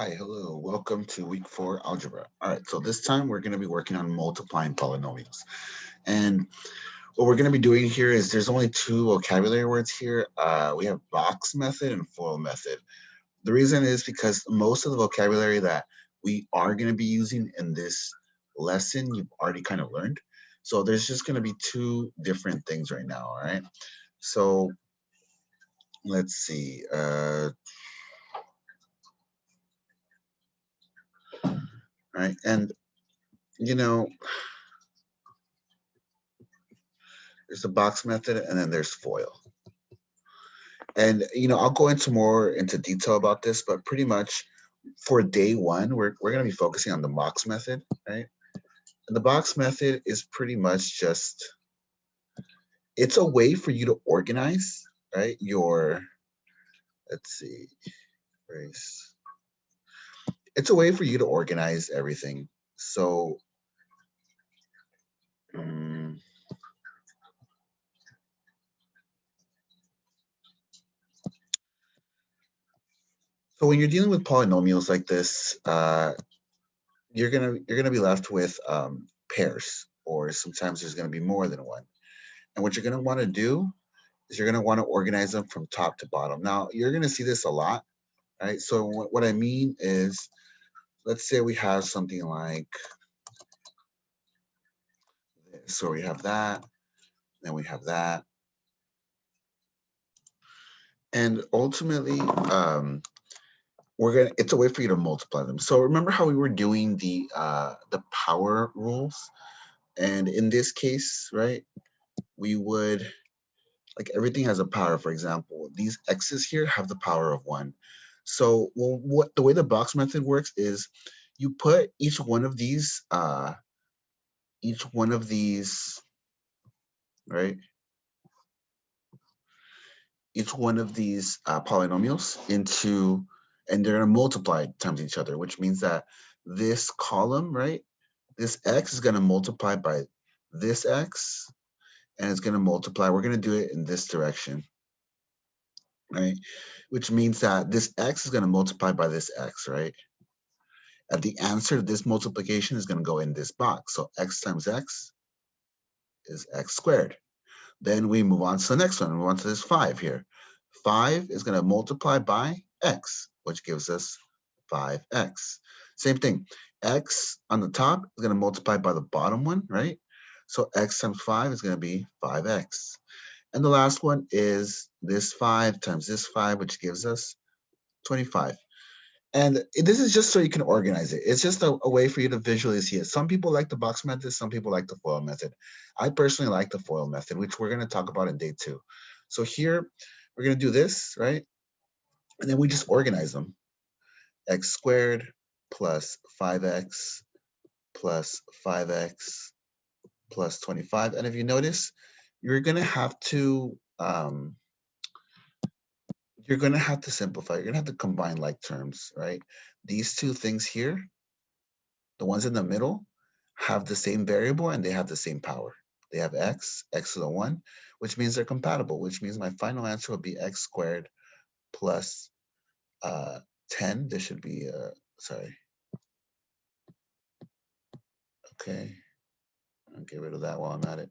Hi, hello, welcome to week 4 algebra. All right, so this time we're going to be working on multiplying polynomials. And what we're going to be doing here is there's only two vocabulary words here. We have box method and FOIL method. The reason is because most of the vocabulary that we are going to be using in this lesson, you've already kind of learned. So there's just going to be two different things right now, all right? So let's see. All right, and you know, there's the box method and then there's FOIL. And I'll go into detail about this, but pretty much for day one, we're going to be focusing on the box method, right? And the box method is pretty much just it's a way for you to organize, right? Let's see, race. It's a way for you to organize everything. So um, so when you're dealing with polynomials like this, you're gonna be left with pairs, or sometimes there's gonna be more than one. And what you're gonna want to do is you're going to want to organize them from top to bottom. Now, you're going to see this a lot, right? So what I mean is, let's say we have something like this. So we have that, then we have that. And ultimately, it's a way for you to multiply them. So remember how we were doing the power rules? And in this case, right, we would, like, everything has a power. For example, these x's here have the power of 1. So, well, what the way the box method works is you put each one of these, right? Each one of these polynomials into, and they're going to multiply times each other, which means that this column, right? This x is going to multiply by this x, and it's going to multiply. We're going to do it in this direction, right? Which means that this x is going to multiply by this x, right? And the answer to this multiplication is going to go in this box. So x times x is x squared. Then we move on to the next one. We move on to this 5 here. 5 is going to multiply by x, which gives us 5x. Same thing. X on the top is going to multiply by the bottom one, right? So x times 5 is going to be 5x. And the last one is this 5 times this 5, which gives us 25. And this is just so you can organize it. It's just a way for you to visually see it. Some people like the box method, some people like the FOIL method. I personally like the FOIL method, which we're going to talk about in day 2. So here, we're going to do this, right? And then we just organize them. X squared plus 5x plus 5x plus 25. And if you notice, you're going to have to simplify. You're going to have to combine like terms, right? These two things here, the ones in the middle, have the same variable and they have the same power. They have x to the 1, which means they're compatible, which means my final answer will be x squared plus 10. This should be, sorry. Okay. I'll get rid of that while I'm at it.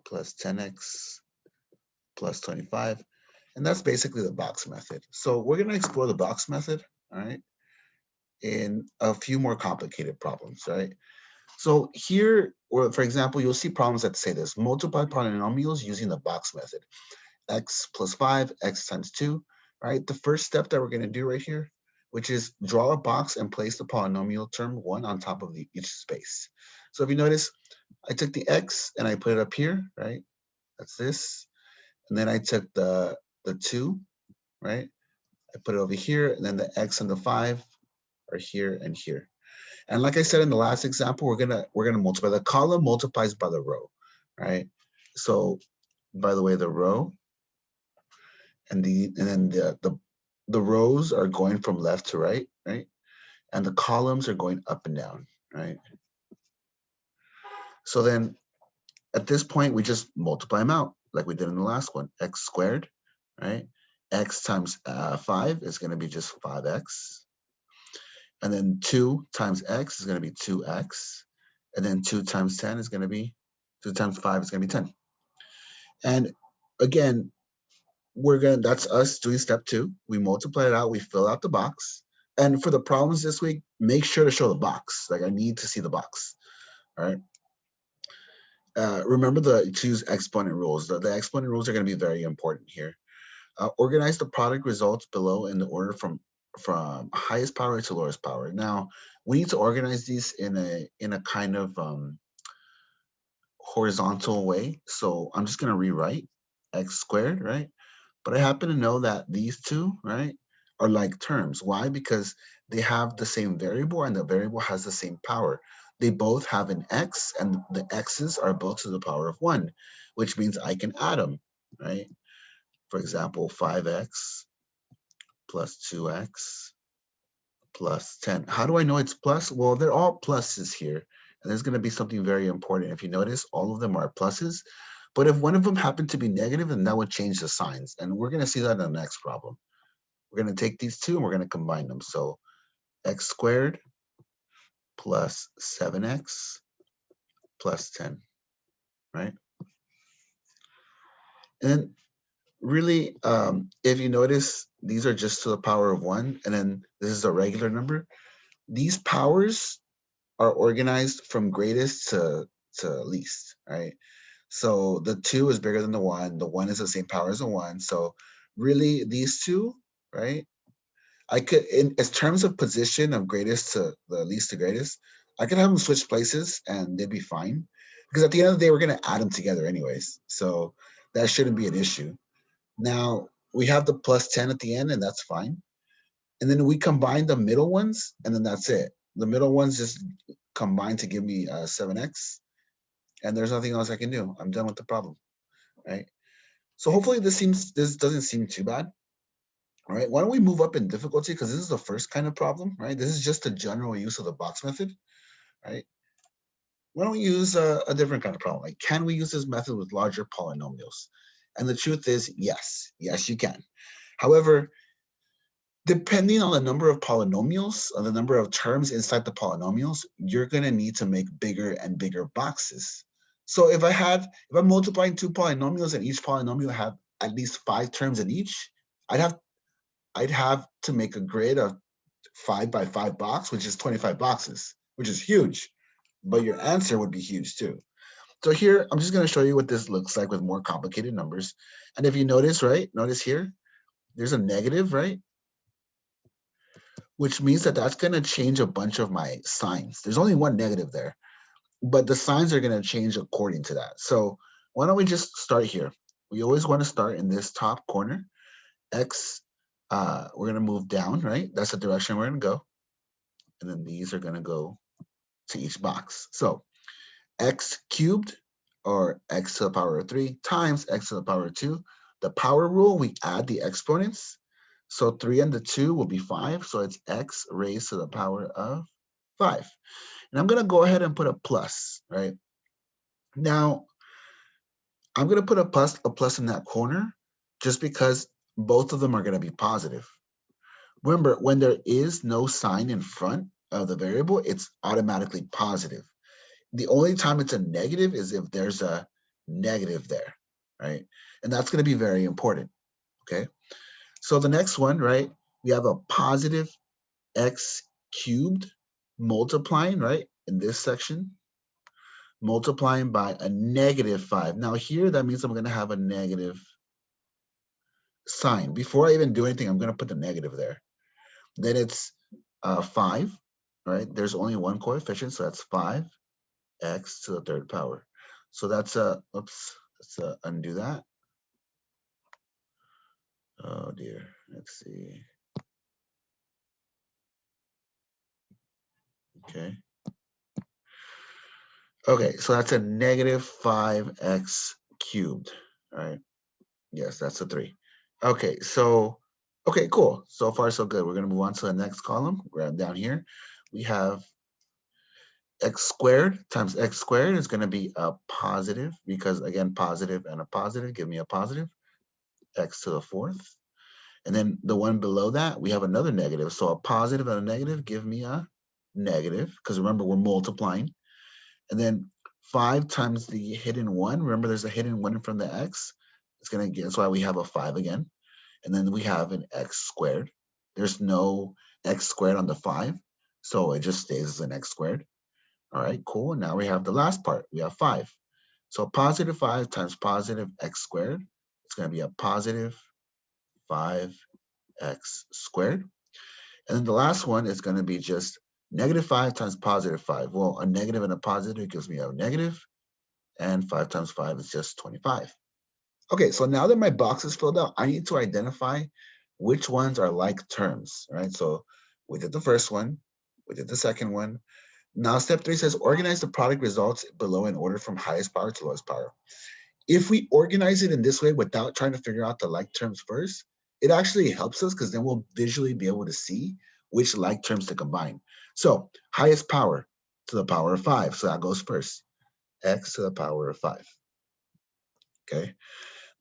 Plus 10x plus 25. And that's basically the box method. So we're going to explore the box method, all right, in a few more complicated problems, right? So here, or for example, you'll see problems that say this: multiply polynomials using the box method. X plus 5, x times 2, right? The first step that we're going to do right here, which is draw a box and place the polynomial term 1 on top of each space. So if you notice, I took the x and I put it up here, right? That's this. And then I took the 2, right? I put it over here, and then the x and the 5 are here and here. And like I said in the last example, we're gonna multiply. The column multiplies by the row, right? So by the way, the row and then the rows are going from left to right, right? And the columns are going up and down, right? So then at this point, we just multiply them out like we did in the last one. X squared, right? x times 5 is going to be just 5x. And then 2 times x is going to be 2x. And then 2 times 10 is going to be, 2 times 5 is going to be 10. And again, that's us doing step 2. We multiply it out, we fill out the box. And for the problems this week, make sure to show the box. Like, I need to see the box. All right. Remember to use exponent rules. The exponent rules are going to be very important here. Organize the product results below in the order from highest power to lowest power. Now, we need to organize these in a kind of horizontal way. So I'm just going to rewrite x squared, right? But I happen to know that these two, right, are like terms. Why? Because they have the same variable and the variable has the same power. They both have an x and the x's are both to the power of 1, which means I can add them, right? For example, 5x plus 2x plus 10. How do I know it's plus? Well, they're all pluses here. And there's going to be something very important. If you notice, all of them are pluses. But if one of them happened to be negative, then that would change the signs. And we're going to see that in the next problem. We're going to take these two and we're going to combine them. So x squared plus 7x plus 10, right? And really, if you notice, these are just to the power of 1. And then this is a regular number. These powers are organized from greatest to least, right? So the 2 is bigger than the 1. The 1 is the same power as the 1. So really, these two, right? I could, in as terms of position of greatest to the least to greatest, I could have them switch places and they'd be fine. Because at the end of the day, we're going to add them together anyways. So that shouldn't be an issue. Now, we have the plus 10 at the end, and that's fine. And then we combine the middle ones, and then that's it. The middle ones just combine to give me 7x, and there's nothing else I can do. I'm done with the problem, right? So hopefully this doesn't seem too bad. All right, why don't we move up in difficulty, because this is the first kind of problem, right? This is just a general use of the box method, right? Why don't we use a different kind of problem? Like, can we use this method with larger polynomials? And the truth is, yes, you can. However, depending on the number of polynomials, or the number of terms inside the polynomials, you're going to need to make bigger and bigger boxes. So if I'm multiplying two polynomials and each polynomial have at least 5 terms in each, I'd have to make a grid of 5 by 5 box, which is 25 boxes, which is huge. But your answer would be huge too. So here, I'm just going to show you what this looks like with more complicated numbers. And if you notice, right, notice here, there's a negative, right? Which means that that's going to change a bunch of my signs. There's only one negative there, but the signs are going to change according to that. So why don't we just start here? We always want to start in this top corner. X, we're going to move down, right? That's the direction we're going to go. And then these are going to go to each box. So x cubed, or x to the power of 3, times x to the power of 2. The power rule, we add the exponents. So 3 and the 2 will be 5. So it's x raised to the power of 5. And I'm going to go ahead and put a plus, right? Now, I'm going to put a plus in that corner just because both of them are going to be positive. Remember, when there is no sign in front of the variable, it's automatically positive. The only time it's a negative is if there's a negative there, right? And that's going to be very important, okay? So the next one, right, we have a positive x cubed multiplying, right, in this section, multiplying by a negative 5. Now here, that means I'm going to have a negative sign. Before I even do anything, I'm going to put the negative there. Then it's 5, right? There's only one coefficient, so that's 5x to the third power. So that's oops, let's undo that. Oh dear, let's see. Okay. Okay, so that's a negative 5x cubed, all right? Yes, that's a 3. Okay, so, okay, cool. So far, so good. We're going to move on to the next column. We're down here. We have x squared times x squared is going to be a positive, because, again, positive and a positive give me a positive, x to the 4th. And then the one below that, we have another negative. So a positive and a negative give me a negative, because remember, we're multiplying. And then 5 times the hidden 1, remember there's a hidden 1 from the x. It's going to get, that's why we have a 5 again. And then we have an x squared. There's no x squared on the 5, so it just stays as an x squared. All right, cool. And now we have the last part. We have 5. So positive 5 times positive x squared, it's going to be a positive 5x squared. And then the last one is going to be just negative 5 times positive 5. Well, a negative and a positive gives me a negative, and 5 times 5 is just 25. Okay, so now that my box is filled out, I need to identify which ones are like terms, right? So we did the first one, we did the second one. Now step 3 says organize the product results below in order from highest power to lowest power. If we organize it in this way without trying to figure out the like terms first, it actually helps us because then we'll visually be able to see which like terms to combine. So highest power to the power of 5. So that goes first. X to the power of 5. Okay.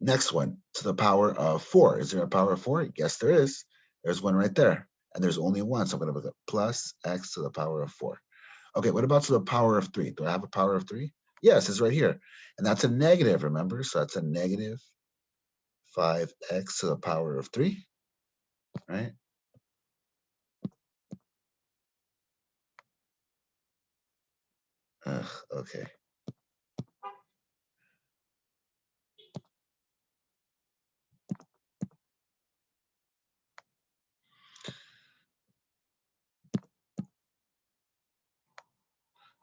Next one, to the power of 4. Is there a power of 4? Yes, there is. There's one right there. And there's only one. So I'm going to put plus x to the power of 4. Okay, what about to the power of 3? Do I have a power of 3? Yes, it's right here. And that's a negative, remember? So that's a negative 5x to the power of 3, right? Okay.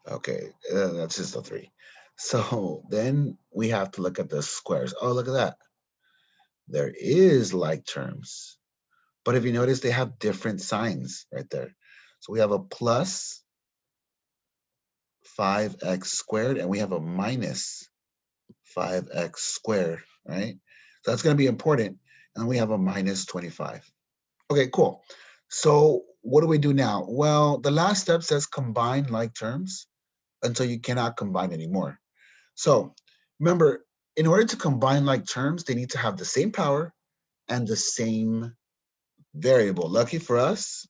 Okay, that's just a 3. So then we have to look at the squares. Oh, look at that. There is like terms. But if you notice, they have different signs right there. So we have a plus 5x squared, and we have a minus 5x squared, right? So that's going to be important. And we have a minus 25. Okay, cool. So what do we do now? Well, the last step says combine like terms until you cannot combine anymore. So remember, in order to combine like terms, they need to have the same power and the same variable. Lucky for us,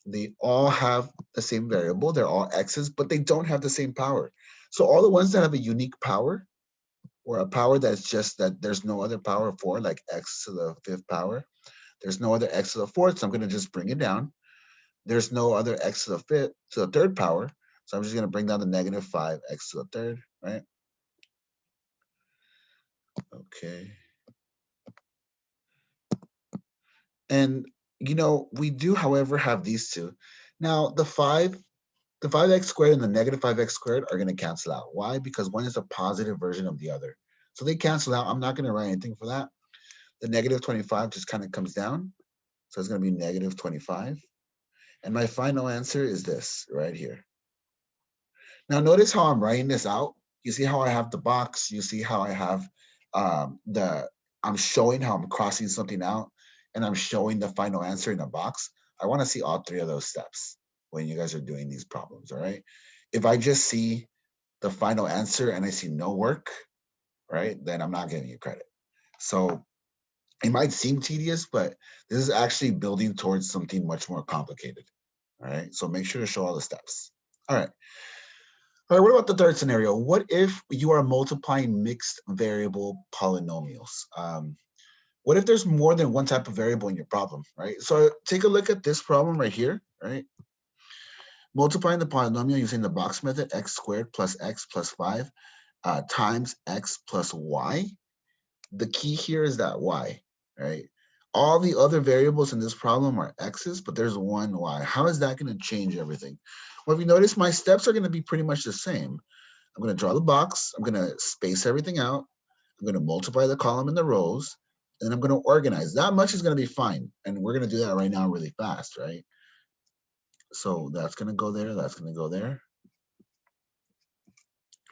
they all have the same variable. They're all x's, but they don't have the same power. So all the ones that have a unique power, or a power that's just that there's no other power for, like x to the 5th power, there's no other x to the 4th, so I'm going to just bring it down. There's no other x to the 5th, to the 3rd power, so I'm just going to bring down the negative 5x to the 3rd, right? Okay. And, we do, however, have these two. Now, the 5x squared and the negative 5x squared are going to cancel out. Why? Because one is a positive version of the other. So they cancel out. I'm not going to write anything for that. The negative 25 just kind of comes down. So it's going to be negative 25. And my final answer is this right here. Now notice how I'm writing this out. You see how I have the box. You see how I have I'm showing how I'm crossing something out, and I'm showing the final answer in a box. I want to see all 3 of those steps when you guys are doing these problems, all right? If I just see the final answer and I see no work, right, then I'm not giving you credit. So it might seem tedious, but this is actually building towards something much more complicated, all right? So make sure to show all the steps. All right. All right, what about the third scenario? What if you are multiplying mixed variable polynomials? What if there's more than one type of variable in your problem, right? So take a look at this problem right here, right? Multiplying the polynomial using the box method, x squared plus x plus 5 times x plus y. The key here is that y, right? All the other variables in this problem are x's, but there's one y. How is that going to change everything? Well, if you notice, my steps are going to be pretty much the same. I'm going to draw the box. I'm going to space everything out. I'm going to multiply the column and the rows, and then I'm going to organize. That much is going to be fine, and we're going to do that right now really fast, right? So that's going to go there. That's going to go there,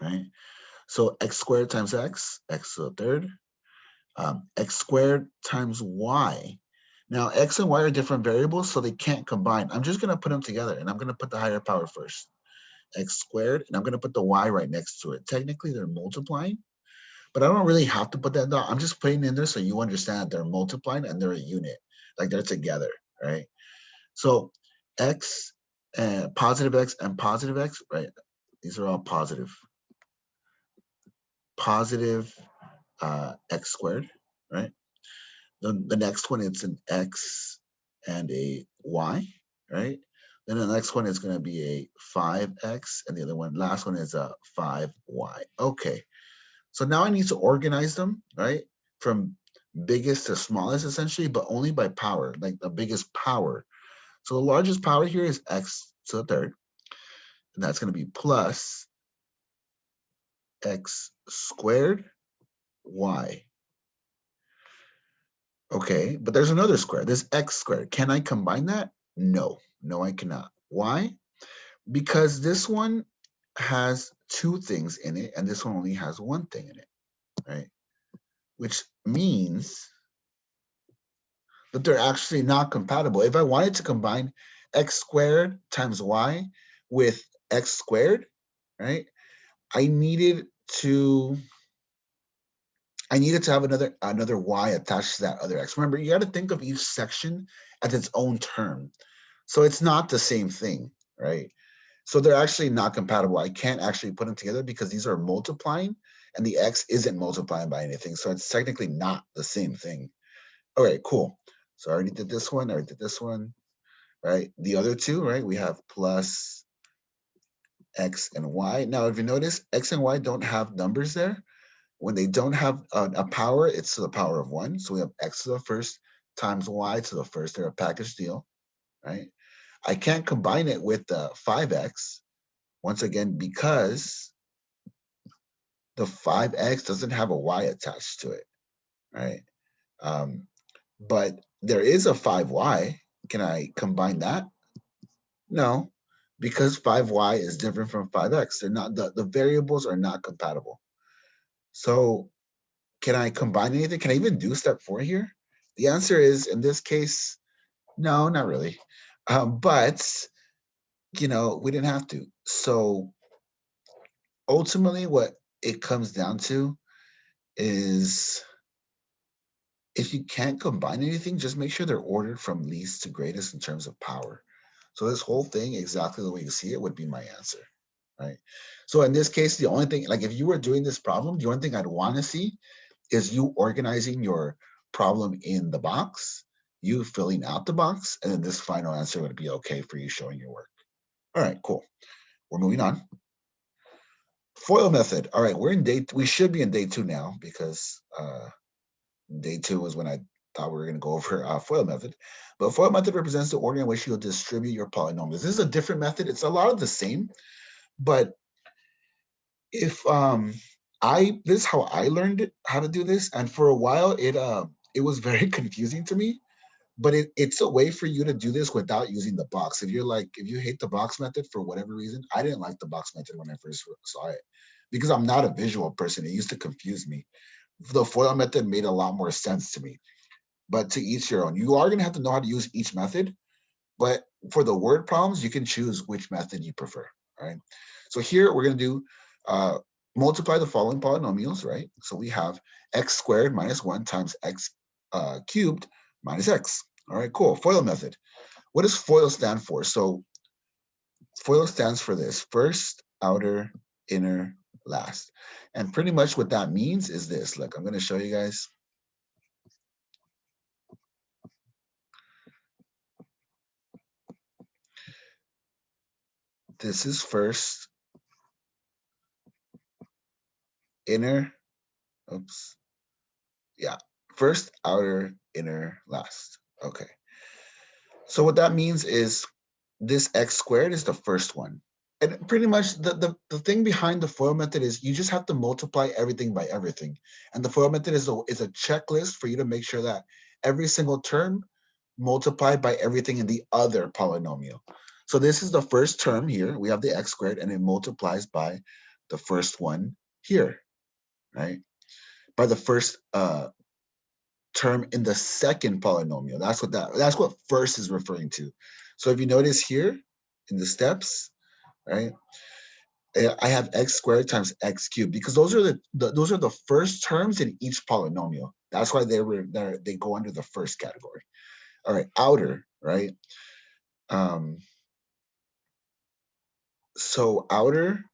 right? So x squared times x to the 3rd. X squared times y. Now, x and y are different variables, so they can't combine. I'm just going to put them together, and I'm going to put the higher power first. X squared, and I'm going to put the y right next to it. Technically, they're multiplying, but I don't really have to put that down. I'm just putting in there so you understand they're multiplying and they're a unit, like they're together, right? So x and positive x and positive x, right? These are all positive. Positive x squared, right? The next one it's an x and a y, right? Then the next one is going to be a 5x, and the other one, last one is a 5y. Okay, so now I need to organize them, right? From biggest to smallest, essentially, but only by power, like the biggest power. So the largest power here is x to the third, and that's going to be plus x squared y. Okay, but there's another square. There's x squared. Can I combine that? No, no, I cannot. Why? Because this one has two things in it, and this one only has one thing in it, right? Which means that they're actually not compatible. If I wanted to combine x squared times y with x squared, right? I needed to have another y attached to that other x. Remember, you got to think of each section as its own term. So it's not the same thing, right? So they're actually not compatible. I can't actually put them together because these are multiplying and the x isn't multiplying by anything. So it's technically not the same thing. All right, cool. So I already did this one. I already did this one, right? The other two, right? We have plus x and y. Now, if you notice, x and y don't have numbers there. When they don't have a power, it's to the power of 1. So we have x to the first times y to the first. They're a package deal, right? I can't combine it with the 5x, once again, because the 5x doesn't have a y attached to it, right? But there is a 5y. Can I combine that? No, because 5y is different from 5x. They're not, the variables are not compatible. So can I combine anything? Can I even do step 4 here? The answer is, in this case, no, not really. But, we didn't have to. So ultimately, what it comes down to is if you can't combine anything, just make sure they're ordered from least to greatest in terms of power. So this whole thing, exactly the way you see it, would be my answer, right? So in this case, the only thing, like if you were doing this problem, the only thing I'd want to see is you organizing your problem in the box, you filling out the box, and then this final answer would be okay for you showing your work. All right, cool. We're moving on. FOIL method. All right, we should be in day 2 now because day 2 was when I thought we were going to go over FOIL method. But FOIL method represents the order in which you'll distribute your polynomials. This is a different method. It's a lot of the same, but if this is how I learned how to do this, and for a while it was very confusing to me. But it's a way for you to do this without using the box. If you hate the box method for whatever reason, I didn't like the box method when I first saw it because I'm not a visual person. It used to confuse me. The FOIL method made a lot more sense to me. But to each your own. You are going to have to know how to use each method, but for the word problems, you can choose which method you prefer. All right. So here we're going to do multiply the following polynomials, right? So we have x squared minus 1 times x cubed minus x. All right, cool. FOIL method. What does FOIL stand for? So FOIL stands for this: first, outer, inner, last. And pretty much what that means is this. Look, I'm going to show you guys. This is first, inner, oops. Yeah, first, outer, inner, last. Okay. So what that means is this x squared is the first one. And pretty much the thing behind the FOIL method is you just have to multiply everything by everything. And the FOIL method is a checklist for you to make sure that every single term multiplied by everything in the other polynomial. So this is the first term here. We have the x squared, and it multiplies by the first one here, right? By the first term in the second polynomial. That's what first is referring to. So if you notice here in the steps, right? I have x squared times x cubed because those are those are the first terms in each polynomial. That's why they go under the first category. All right, outer, right? So outer,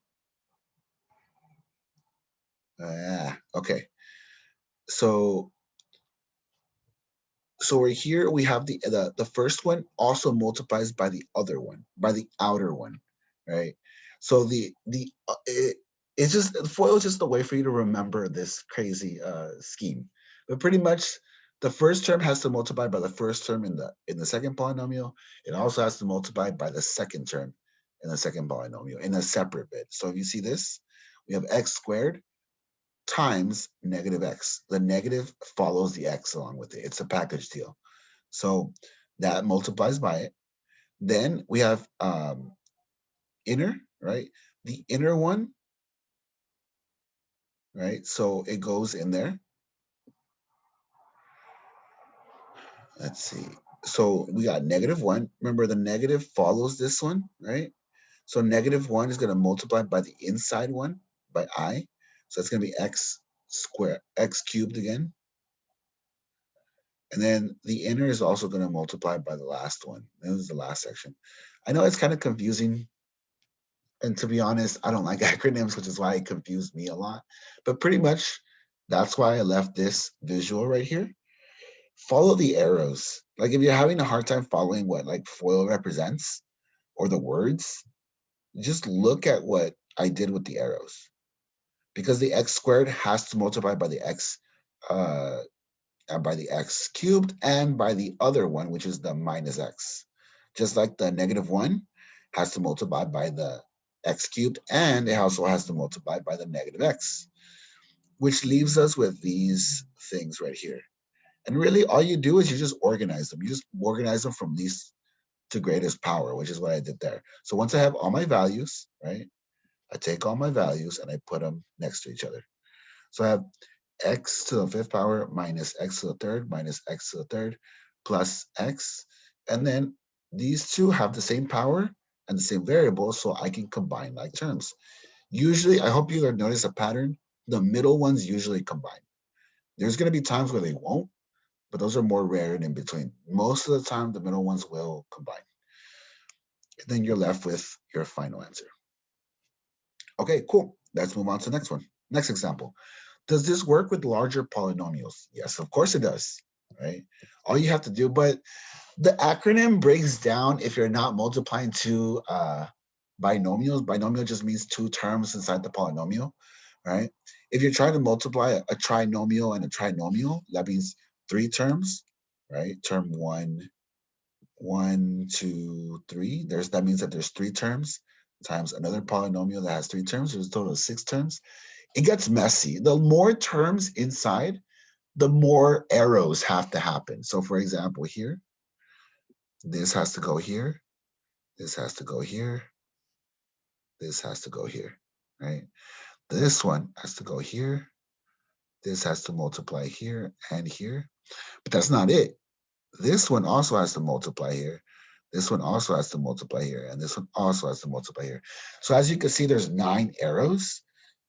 okay. So we're here, we have the first one also multiplies by the other one, by the outer one, right? So it's just, FOIL is just a way for you to remember this crazy scheme. But pretty much the first term has to multiply by the first term in the second polynomial. It also has to multiply by the second term in the second polynomial in a separate bit. So if you see this, we have x squared times negative x. The negative follows the x along with it. It's a package deal. So that multiplies by it. Then we have inner, right? The inner one, right? So it goes in there. Let's see. So we got -1. Remember, the negative follows this one, right? So -1 is going to multiply by the inside one, by I. So it's going to be x squared, x cubed again. And then the inner is also going to multiply by the last one. This is the last section. I know it's kind of confusing. And to be honest, I don't like acronyms, which is why it confused me a lot. But pretty much that's why I left this visual right here. Follow the arrows. Like if you're having a hard time following what like FOIL represents or the words, just look at what I did with the arrows. Because the x squared has to multiply uh, by the x cubed and by the other one, which is the minus x. Just like the -1 has to multiply by the x cubed, and it also has to multiply by the negative x, which leaves us with these things right here. And really, all you do is you just organize them. You just organize them from least to greatest power, which is what I did there. So once I have all my values, right, I take all my values and I put them next to each other. So I have x to the fifth power minus x to the third minus x to the third plus x. And then these two have the same power and the same variable, so I can combine like terms. Usually, I hope you have noticed a pattern. The middle ones usually combine. There's going to be times where they won't, but those are more rare and in between. Most of the time, the middle ones will combine. And then you're left with your final answer. Okay, cool. Let's move on to the next one. Next example. Does this work with larger polynomials? Yes, of course it does, right? All you have to do, but the acronym breaks down if you're not multiplying two binomials. Binomial just means two terms inside the polynomial, right? If you're trying to multiply a trinomial and a trinomial, that means three terms, right? Term one, two, three. That means that there's three terms times another polynomial that has three terms. There's a total of six terms. It gets messy. The more terms inside, the more arrows have to happen. So for example, here, this has to go here, this has to go here, this has to go here, right? This one has to go here, this has to multiply here and here, but that's not it. This one also has to multiply here, this one also has to multiply here, and this one also has to multiply here. So as you can see, there's 9 arrows,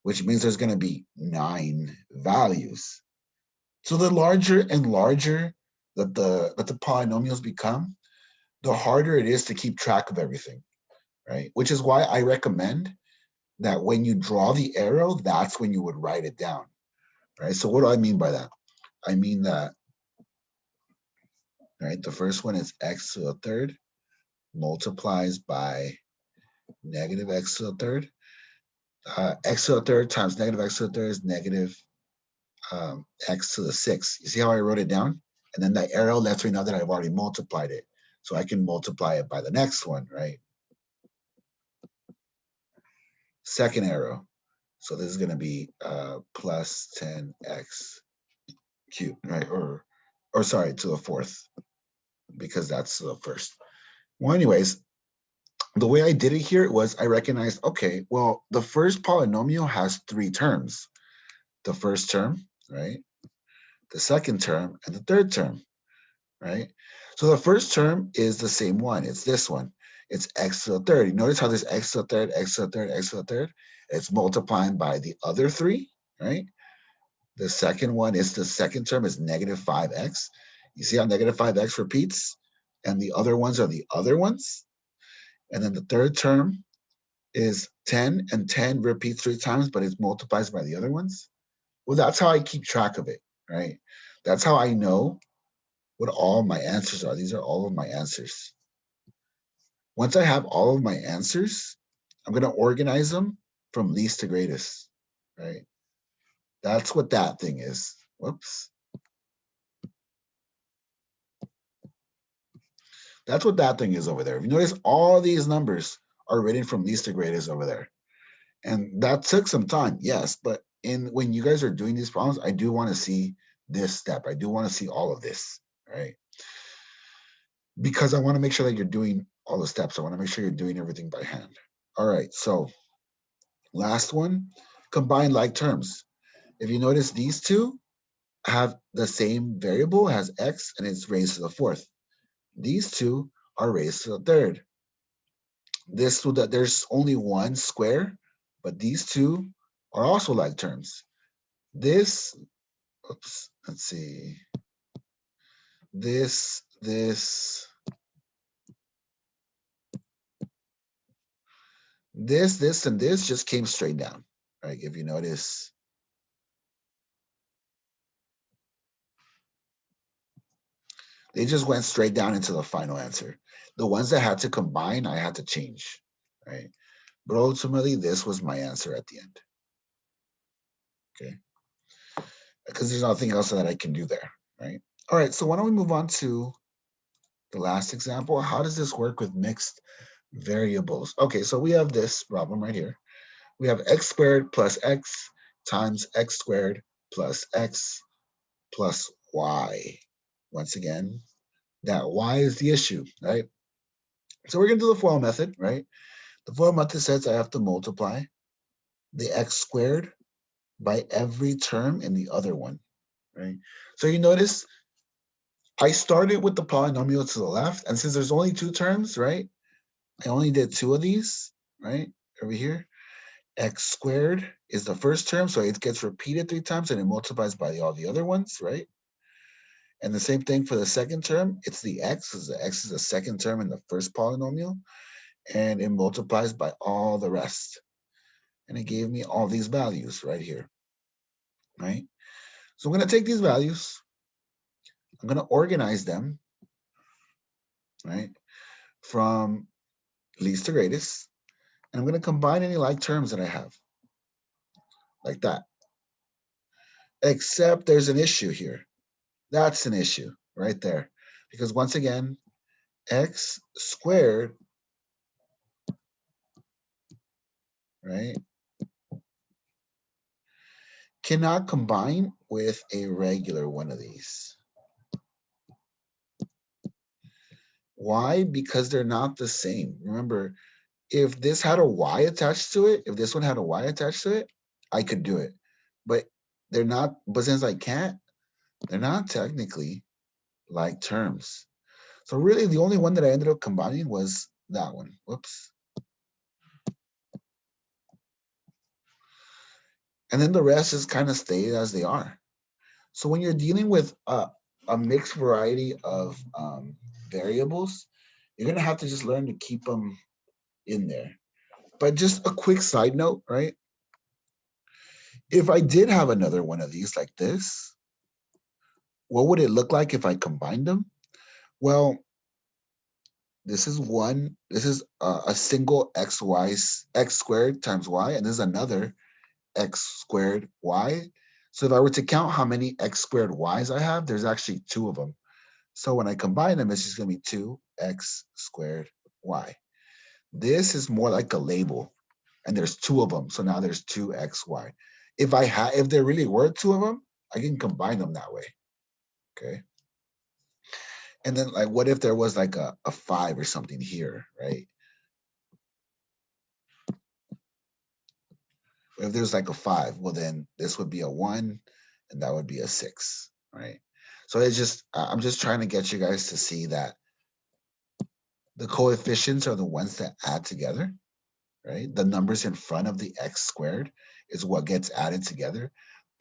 which means there's going to be 9 values. So the larger and larger that the polynomials become, the harder it is to keep track of everything, right? Which is why I recommend that when you draw the arrow, that's when you would write it down, right? So what do I mean by that? I mean that, right, the first one is x to the third multiplies by negative x to the third. X to the third times negative x to the third is negative x to the sixth. You see how I wrote it down? And then the arrow lets me know that I've already multiplied it. So I can multiply it by the next one, right? Second arrow. So this is going to be plus 10x cubed, right? Or sorry, to the fourth, because that's the first. Well, anyways, the way I did it here was I recognized, okay, well, the first polynomial has 3 terms. The first term, right? The second term, and the third term, right? So the first term is the same one. It's this one. it's x to the third. You notice how there's x to the third, x to the third, x to the third? It's multiplying by the other three, right? The second one is the second term is negative 5x. You see how negative 5x repeats? And the other ones are the other ones. And then the third term is 10, and 10 repeats 3 times, but it multiplies by the other ones. Well, that's how I keep track of it, right? That's how I know what all my answers are. These are all of my answers. Once I have all of my answers, I'm going to organize them from least to greatest, right? That's what that thing is. Whoops. That's what that thing is over there. If you notice, all these numbers are written from least to greatest over there. And that took some time, yes, but when you guys are doing these problems, I do want to see this step. I do want to see all of this, right? Because I want to make sure that you're doing all the steps. I want to make sure you're doing everything by hand. All right, so last one, combine like terms. If you notice, these two have the same variable, has x, and it's raised to the fourth. These two are raised to the third. This so that there's only one square, but these two are also like terms. This, oops, let's see. This, and this just came straight down. Right? If you notice, they just went straight down into the final answer. The ones that had to combine, I had to change, right? But ultimately, this was my answer at the end. Okay, because there's nothing else that I can do there, right? All right, so why don't we move on to the last example? How does this work with mixed variables? Okay, so we have this problem right here. We have x squared plus x times x squared plus x plus y. Once again, that y is the issue, right? So we're going to do the FOIL method, right? The FOIL method says I have to multiply the x squared by every term in the other one, right? So you notice I started with the polynomial to the left, and since there's only two terms, right? I only did two of these, right? Over here. X squared is the first term, so it gets repeated 3 times and it multiplies by all the other ones, right? And the same thing for the second term, it's the x, because the x is the second term in the first polynomial, and it multiplies by all the rest. And it gave me all these values right here, right? So I'm going to take these values, I'm going to organize them, right, from least to greatest, and I'm going to combine any like terms that I have, like that. Except there's an issue here. That's an issue right there. Because once again, x squared, right, cannot combine with a regular one of these. Why? Because they're not the same. Remember, if this had a y attached to it, if this one had a y attached to it, I could do it. But they're not, but since I can't, they're not technically like terms. So really the only one that I ended up combining was that one. Whoops. And then the rest just kind of stayed as they are. So when you're dealing with a mixed variety of variables, you're going to have to just learn to keep them in there. But just a quick side note, right? If I did have another one of these like this, what would it look like if I combined them? Well, this is a single x squared times y, and this is another x squared y. So if I were to count how many x squared y's I have, there's actually two of them. So when I combine them, it's just going to be 2x squared y. This is more like a label, and there's two of them. So now there's 2xy. If there really were two of them, I can combine them that way. Okay. And then like, what if there was like a 5 or something here, right? If there's like a 5, well then this would be a 1, and that would be a 6, right? So I'm just trying to get you guys to see that The coefficients are the ones that add together, right? The numbers in front of the x squared is what gets added together.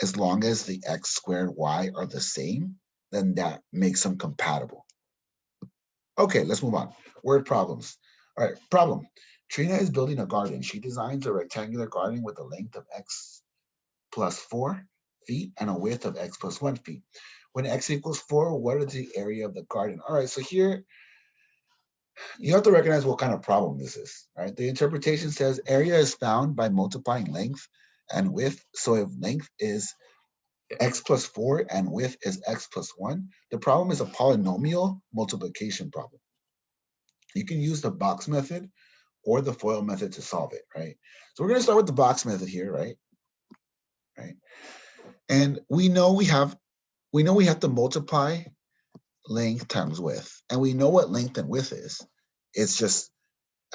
As long as the x squared y are the same, then that makes them compatible. Okay, let's move on. Word problems. All right, problem. Trina is building a garden. She designs a rectangular garden with a length of x plus 4 feet and a width of x plus 1 feet. When x equals 4, what is the area of the garden? All right, so here you have to recognize what kind of problem this is, right? The interpretation says area is found by multiplying length and width. So if length is x plus 4 and width is x plus 1, the problem is a polynomial multiplication problem. You can use the box method or the FOIL method to solve it, right? So we're going to start with the box method here, right? Right. And we know we have to multiply length times width. And we know what length and width is. It's just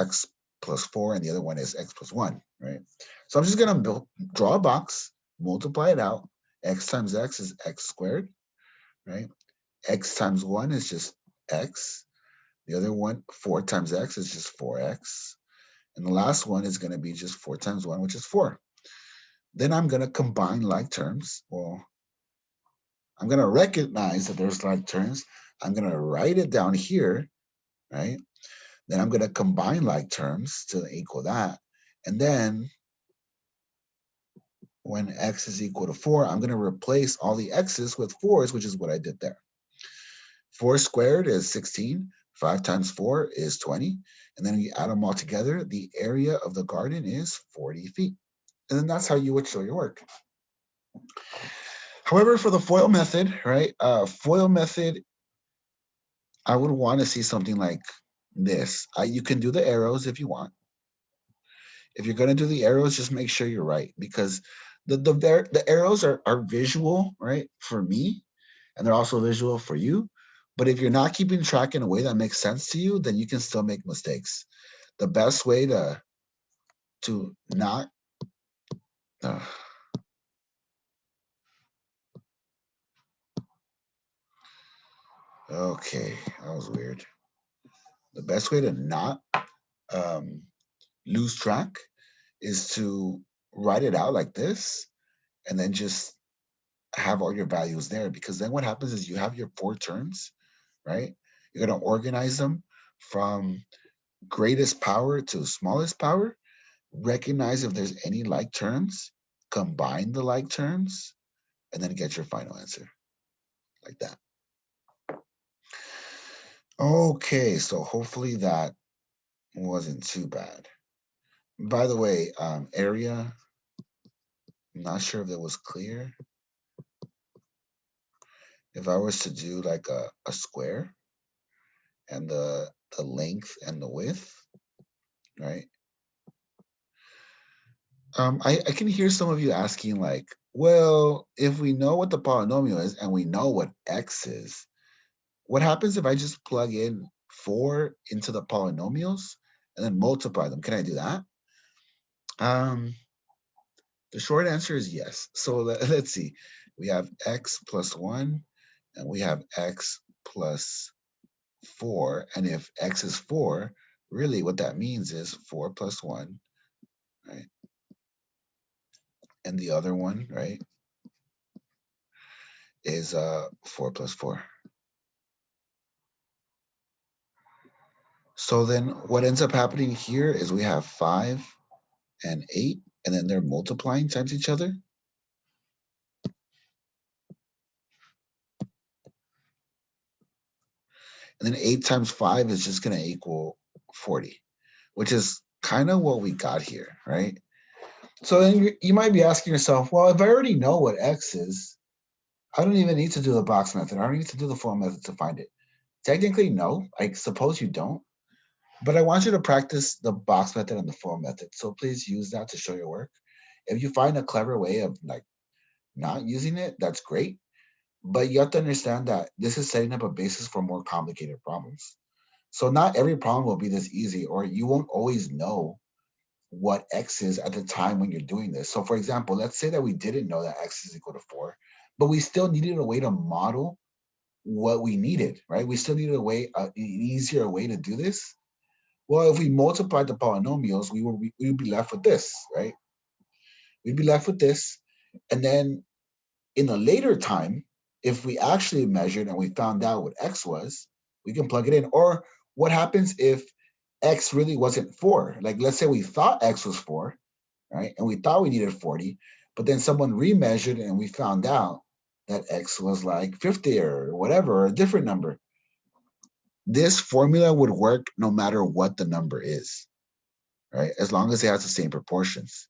x plus 4, and the other one is x plus 1, right? So I'm just going to draw a box, multiply it out. X times x is x squared, right? X times 1 is just x. The other one, 4 times x, is just 4x. And the last one is going to be just 4 times 1, which is 4. Then I'm going to combine like terms. Well, I'm going to recognize that there's like terms. I'm going to write it down here, right? Then I'm going to combine like terms to equal that. And then when x is equal to 4, I'm going to replace all the x's with 4's, which is what I did there. 4 squared is 16. 5 times 4 is 20. And then you add them all together. The area of the garden is 40 feet. And then that's how you would show your work. However, for the FOIL method, right? FOIL method, I would want to see something like this. You can do the arrows if you want. If you're going to do the arrows, just make sure you're right, because the arrows are visual, right, for me, and they're also visual for you. But if you're not keeping track in a way that makes sense to you, then you can still make mistakes. The best way to not okay, that was weird. The best way to not lose track is to write it out like this, and then just have all your values there, because then what happens is you have your 4 terms, right? You're going to organize them from greatest power to smallest power, recognize if there's any like terms, combine the like terms, and then get your final answer like that. Okay, so hopefully that wasn't too bad. By the way, area, I'm not sure if that was clear. If I was to do like a square and the length and the width, right? I can hear some of you asking like, well, if we know what the polynomial is and we know what x is, what happens if I just plug in 4 into the polynomials and then multiply them? Can I do that? The short answer is yes. So let's see. We have x plus 1 and we have x plus 4. And if x is 4, really what that means is 4 plus 1, right? And the other one, right, is 4 plus 4. So then what ends up happening here is we have 5 and 8, and then they're multiplying times each other. And then 8 times 5 is just going to equal 40, which is kind of what we got here, right? So then you might be asking yourself, well, if I already know what x is, I don't even need to do the box method. I don't need to do the FOIL method to find it. Technically, no. I suppose you don't. But I want you to practice the box method and the FOIL method. So please use that to show your work. If you find a clever way of like not using it, that's great. But you have to understand that this is setting up a basis for more complicated problems. So not every problem will be this easy, or you won't always know what x is at the time when you're doing this. So for example, let's say that we didn't know that x is equal to 4, but we still needed a way to model what we needed, right? We still needed a way, an easier way to do this. Well, if we multiplied the polynomials, we would be left with this, right? We'd be left with this. And then in a later time, if we actually measured and we found out what x was, we can plug it in. Or what happens if x really wasn't 4? Like, let's say we thought x was 4, right? And we thought we needed 40, but then someone remeasured and we found out that x was like 50 or whatever, or a different number. This formula would work no matter what the number is, right? As long as it has the same proportions.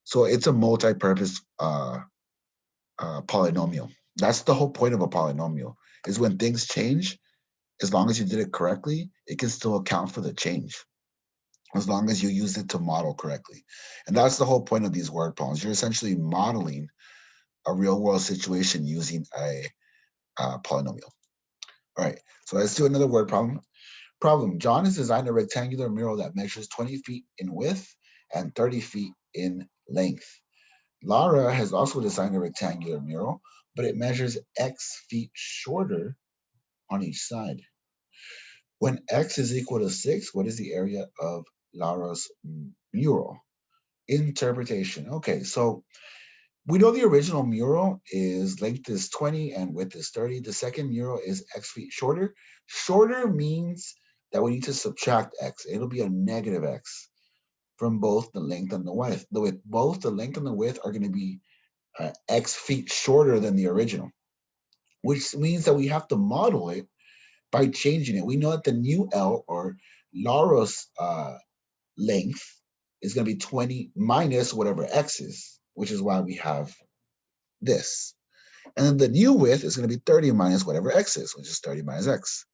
So it's a multi-purpose polynomial. That's the whole point of a polynomial, is when things change, as long as you did it correctly, it can still account for the change, as long as you use it to model correctly. And that's the whole point of these word problems. You're essentially modeling a real world situation using a polynomial. All right, so let's do another word problem. John has designed a rectangular mural that measures 20 feet in width and 30 feet in length. Lara has also designed a rectangular mural, but it measures x feet shorter on each side. When x is equal to 6, what is the area of Lara's mural? Interpretation. Okay, so we know the original mural is length is 20 and width is 30. The second mural is x feet shorter. Shorter means that we need to subtract x. It'll be a negative x from both the length and the width. Both the length and the width are going to be x feet shorter than the original, which means that we have to model it by changing it. We know that the new L, or Lara's length, is going to be 20 minus whatever x is, which is why we have this. And then the new width is going to be 30 minus whatever x is, which is 30 minus x.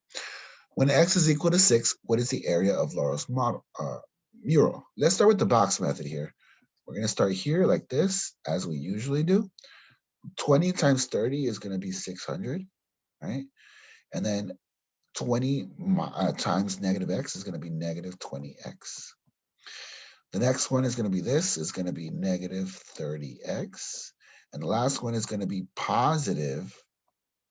When x is equal to 6, what is the area of Laura's mural? Let's start with the box method here. We're going to start here like this, as we usually do. 20 times 30 is going to be 600, right? And then 20 times negative x is going to be negative 20x. The next one is going to be this, is going to be negative 30x. And the last one is going to be positive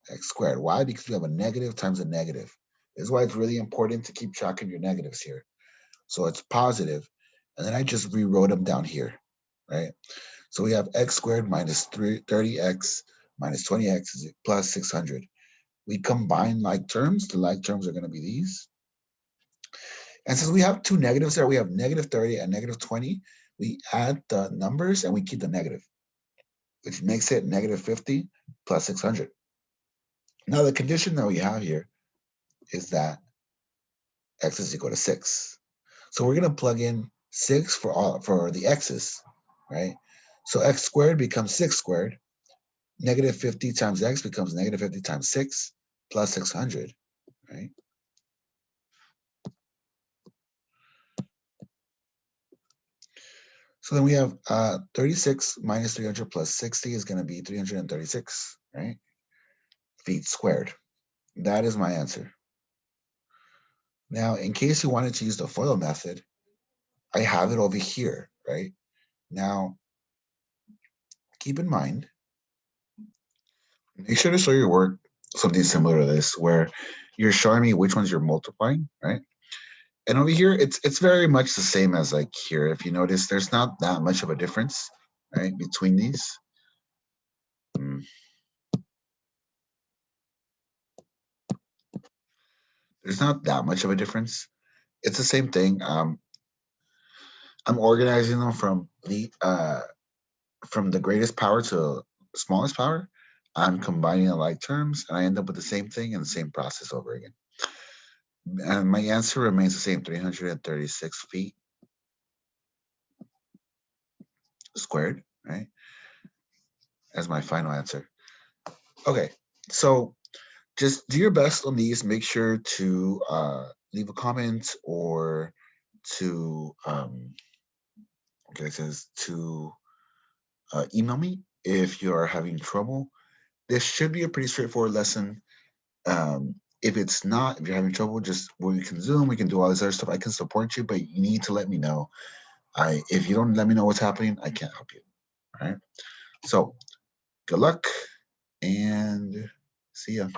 x squared. Why? Because we have a negative times a negative. This is why it's really important to keep track of your negatives here. So it's positive, and then I just rewrote them down here, right? So we have x squared minus 30x minus 20x is plus 600. We combine like terms. The like terms are going to be these. And since we have two negatives there, we have negative 30 and negative 20. We add the numbers and we keep the negative, which makes it negative 50 plus 600. Now the condition that we have here is that x is equal to 6. So we're going to plug in 6 for the x's, right? So x squared becomes 6 squared. Negative 50 times x becomes negative 50 times 6 plus 600, right? So then we have 36 minus 300 plus 60 is going to be 336, right? Feet squared. That is my answer. Now, in case you wanted to use the FOIL method, I have it over here, right? Now, keep in mind, make sure to show your work something similar to this, where you're showing me which ones you're multiplying, right? And over here, it's very much the same as like here. If you notice, there's not that much of a difference, right, between these. There's not that much of a difference. It's the same thing. I'm organizing them from the greatest power to smallest power. I'm combining the like terms, and I end up with the same thing and the same process over again. And my answer remains the same, 336 feet squared, right, as my final answer. Okay, so just do your best on these. Make sure to leave a comment or to okay, it says to email me if you are having trouble. This should be a pretty straightforward lesson. If it's not, if you're having trouble, just we can Zoom, we can do all this other stuff. I can support you, but you need to let me know. If you don't let me know what's happening, I can't help you. All right. So good luck and see ya.